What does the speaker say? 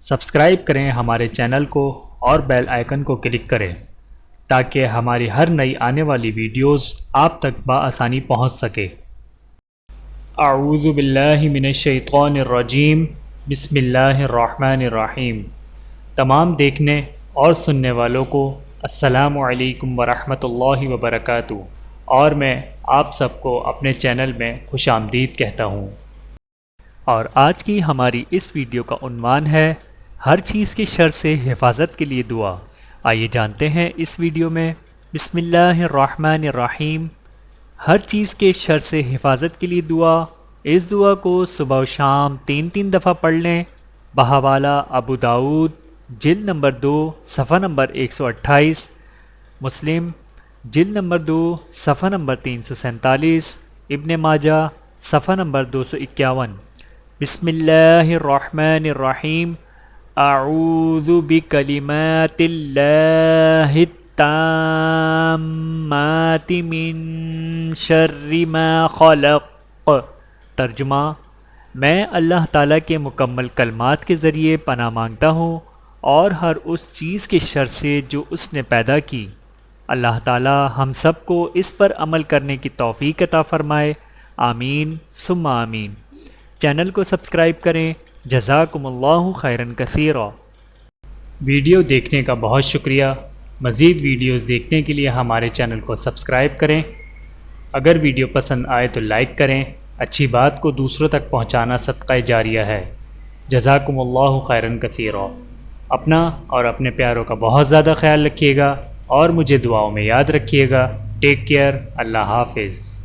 Subscribe کریں ہمارے channel کو اور بیل آئیکن کو کلک کریں تاکہ ہماری ہر نئی آنے والی ویڈیوز آپ تک بآسانی پہنچ سکے۔ اعوذ باللہ من الشیطان الرجیم، بسم اللہ الرحمن الرحیم۔ تمام دیکھنے اور سننے والوں کو السلام علیکم ورحمۃ اللہ وبرکاتہ، اور میں آپ سب کو اپنے چینل میں خوش آمدید کہتا ہوں۔ اور آج کی ہماری اس ویڈیو کا عنوان ہے ہر چیز کی شر سے حفاظت کے لیے دعا۔ آئیے جانتے ہیں اس ویڈیو میں۔ بسم اللہ الرحمن الرحیم۔ ہر چیز کے شر سے حفاظت کے لیے دعا۔ اس دعا کو صبح و شام 3 دفعہ پڑھ لیں۔ بحوالہ ابو داؤد جلد نمبر 2 صفحہ نمبر 128، مسلم جلد نمبر 2 صفحہ نمبر 347، ابن ماجہ صفحہ نمبر 251۔ بسم اللہ الرحمن الرحیم۔ اعوذ بکلمات اللہ التامات من شر ما خلق۔ ترجمہ: میں اللہ تعالیٰ کے مکمل کلمات کے ذریعے پناہ مانگتا ہوں اور ہر اس چیز کے شر سے جو اس نے پیدا کی۔ اللہ تعالیٰ ہم سب کو اس پر عمل کرنے کی توفیق عطا فرمائے، آمین ثم آمین۔ چینل کو سبسکرائب کریں۔ جزاکم اللہ خیراً کثیرا۔ ویڈیو دیکھنے کا بہت شکریہ۔ مزید ویڈیوز دیکھنے کے لیے ہمارے چینل کو سبسکرائب کریں۔ اگر ویڈیو پسند آئے تو لائک کریں۔ اچھی بات کو دوسروں تک پہنچانا صدقہ جاریہ ہے۔ جزاکم اللہ خیراً کثیرا۔ اپنا اور اپنے پیاروں کا بہت زیادہ خیال رکھیے گا اور مجھے دعاؤں میں یاد رکھیے گا۔ Take care. اللہ حافظ۔